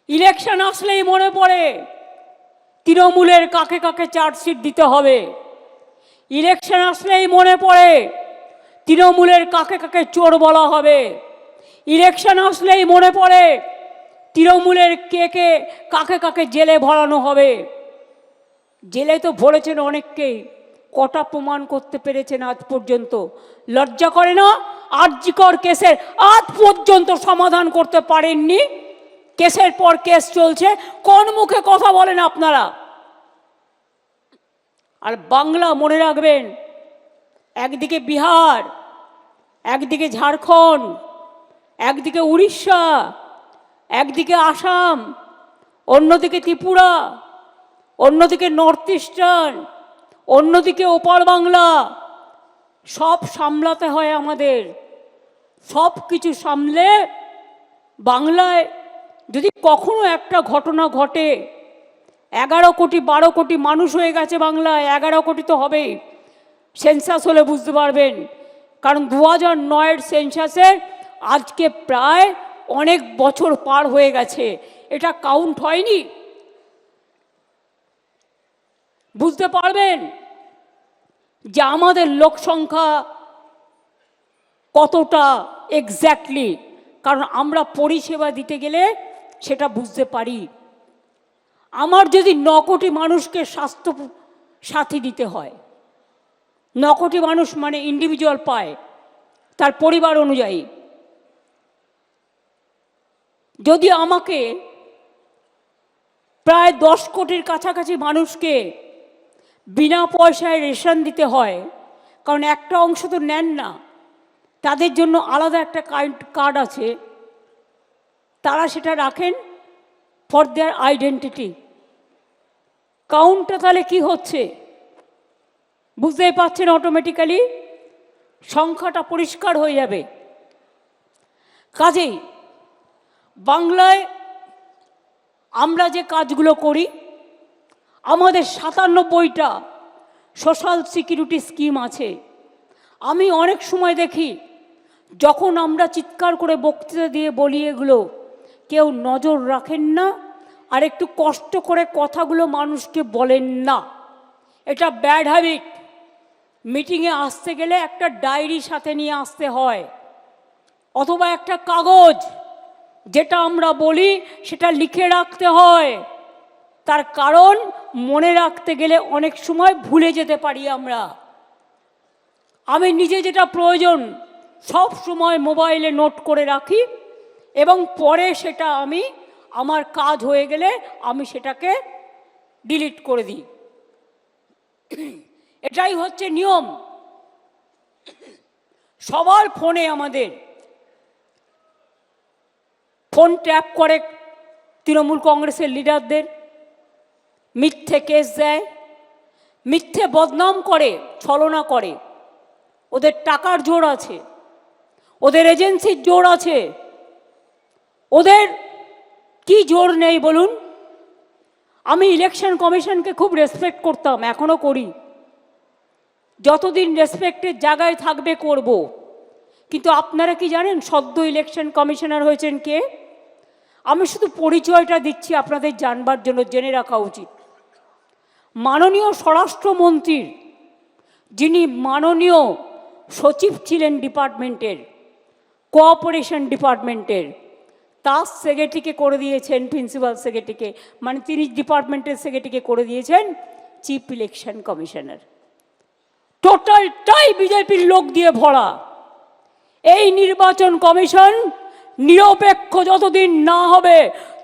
Election আসলেই মনে পড়ে তৃণমূলের কাকে কাকে চার্জশিট দিতে হবে। ইলেকশন আসলেই মনে পড়ে তৃণমূলের কাকে কাকে চোর বলা হবে। ইলেকশন আসলেই মনে পড়ে তৃণমূলের কাকে কাকে জেলে ভরানো হবে। জেলে তো ভরেছেন অনেককেই, কটা প্রমাণ করতে পেরেছেন আজ পর্যন্ত? লজ্জা করে না? আরজিকর কেসের আজ পর্যন্ত সমাধান করতে পারেননি, কেসের পর কেস চলছে। কোন মুখে কথা বলেন আপনারা? আর বাংলা মনে রাখবেন, একদিকে বিহার, একদিকে ঝাড়খণ্ড, একদিকে উড়িষ্যা, একদিকে আসাম, অন্যদিকে ত্রিপুরা, অন্যদিকে নর্থ ইস্টার্ন, অন্যদিকে ওপার বাংলা। সব সামলাতে হয় আমাদের। সব কিছু সামলে বাংলায় যদি কখনো একটা ঘটনা ঘটে, 11 কোটি 12 কোটি মানুষ হয়ে গেছে বাংলায়, 11 কোটি তো হবেই। সেন্সাস হলে বুঝতে পারবেন, কারণ 2009-এর সেন্সাসের আজকে প্রায় অনেক বছর পার হয়ে গেছে, এটা কাউন্ট হয়নি। বুঝতে পারবেন যে আমাদের লোক সংখ্যা কতটা এক্স্যাক্টলি, কারণ আমরা পরিষেবা দিতে গেলে সেটা বুঝতে পারি। আমার যদি 9 কোটি মানুষকে স্বাস্থ্য সাথী দিতে হয়, 9 কোটি মানুষ মানে ইন্ডিভিজুয়াল পায় তার পরিবার অনুযায়ী, যদি আমাকে প্রায় 10 কোটির কাছাকাছি মানুষকে বিনা পয়সায় রেশন দিতে হয়, কারণ একটা অংশ তো নেন না, তাদের জন্য আলাদা একটা কার্ড আছে, তারা সেটা রাখেন ফর দেয়ার আইডেন্টিটি। কাউন্টটা তাহলে কি হচ্ছে বুঝতেই পারছেন, অটোমেটিক্যালি সংখ্যাটা পরিষ্কার হয়ে যাবে। কাজেই বাংলায় আমরা যে কাজগুলো করি, আমাদের 97টা সোশ্যাল সিকিউরিটি স্কিম আছে। আমি অনেক সময় দেখি যখন আমরা চিৎকার করে বক্তৃতা দিয়ে বলি এগুলো, কেউ নজর রাখেন না, আর একটু কষ্ট করে কথাগুলো মানুষকে বলেন না। এটা ব্যাড হ্যাবিট। মিটিংয়ে আসতে গেলে একটা ডায়েরি সাথে নিয়ে আসতে হয়, অথবা একটা কাগজ, যেটা আমরা বলি সেটা লিখে রাখতে হয়। তার কারণ মনে রাখতে গেলে অনেক সময় ভুলে যেতে পারি আমরা। আমি নিজে যেটা প্রয়োজন সব সময় মোবাইলে নোট করে রাখি, এবং পরে সেটা আমি আমার কাজ হয়ে গেলে আমি সেটাকে ডিলিট করে দিই। এটাই হচ্ছে নিয়ম। সবার ফোনে আমাদের ফোন ট্যাপ করে তৃণমূল কংগ্রেসের লিডারদের, মিথ্যে কেস দেয়, মিথ্যে বদনাম করে, ছলনা করে। ওদের টাকার জোর আছে, ওদের এজেন্সির জোর আছে, ওদের কি জোর নেই বলুন? আমি ইলেকশন কমিশনকে খুব রেসপেক্ট করতাম, এখনো করি। যতদিন রেসপেক্টের জায়গায় থাকবে করব। কিন্তু আপনারা কি জানেন সদ্য ইলেকশন কমিশনার হয়েছেন কে? আমি শুধু পরিচয়টা দিচ্ছি আপনাদের জানবার জন্য, জেনে রাখা উচিত। মাননীয় স্বরাষ্ট্রমন্ত্রীর যিনি মাননীয় সচিব ছিলেন ডিপার্টমেন্টের, কোঅপারেশন ডিপার্টমেন্টের, তার সেক্রেটারিকে করে দিয়েছেন প্রিন্সিপাল সেক্রেটারিকে, মানে তিনি ডিপার্টমেন্টের সেক্রেটারিকে করে দিয়েছেন চিফ ইলেকশন কমিশনার। টোটালটাই বিজেপির লোক দিয়ে ভরা। এই নির্বাচন কমিশন নিরপেক্ষ যতদিন না হবে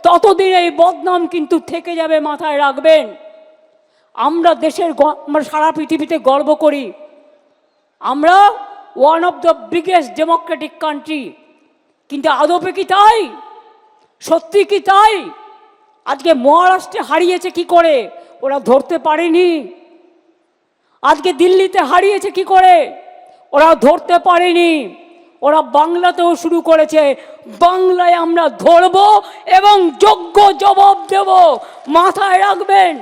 ততদিন এই বদনাম কিন্তু থেকে যাবে, মাথায় রাখবেন। আমরা দেশের, আমরা সারা পৃথিবীতে গর্ব করি, আমরা one of the biggest Democratic country. কিন্তু আদপে কি তাই? সত্যি কি তাই? আজকে মহারাষ্ট্রে হারিয়েছে কি করে? ওরা ধরতে পারেনি। আজকে দিল্লিতে হারিয়েছে কি করে? ওরা ধরতে পারেনি। ওরা বাংলাতেও শুরু করেছে। বাংলায় আমরা ধরব এবং যোগ্য জবাব দেব, মাথায় রাখবেন।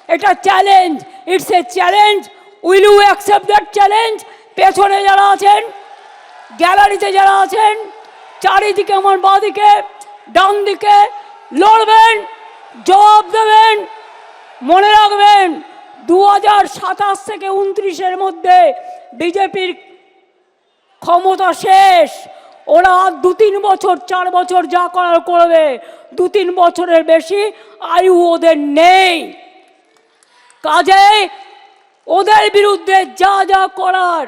এটা challenge, it's a challenge. Will you accept that challenge? পেছনে যারা আছেন, গ্যালারিতে যারা আছেন, চারিদিকে আমার বাঁ দিকে, ডান দিকে, লড়বেন, জবাব দেবেন। মনে রাখবেন 2027 থেকে 29-এর মধ্যে বিজেপির ক্ষমতা শেষ। ওরা 2-3 বছর 4 বছর যা করার করবে, 2-3 বছরের বেশি আয়ু ওদের নেই। কাজেই ওদের বিরুদ্ধে যা যা করার,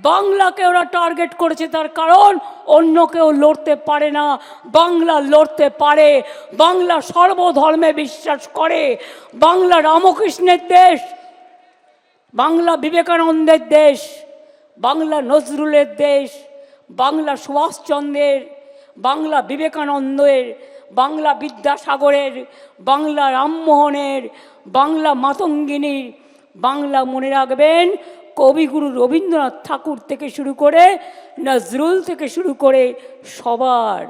বাংলাকে ওরা টার্গেট করেছে, তার কারণ অন্য কেউ লড়তে পারে না, বাংলা লড়তে পারে। বাংলা সর্বধর্মে বিশ্বাস করে, বাংলা রামকৃষ্ণের দেশ, বাংলা বিবেকানন্দের দেশ, বাংলা নজরুলের দেশ, বাংলা সুভাষচন্দ্রের, বাংলা বিবেকানন্দের, বাংলা বিদ্যাসাগরের, বাংলা রামমোহনের, বাংলা মাতঙ্গিনীর, বাংলা মনে রাখবেন কবিগুরু রবীন্দ্রনাথ ঠাকুর থেকে শুরু করে নজরুল থেকে শুরু করে সবার।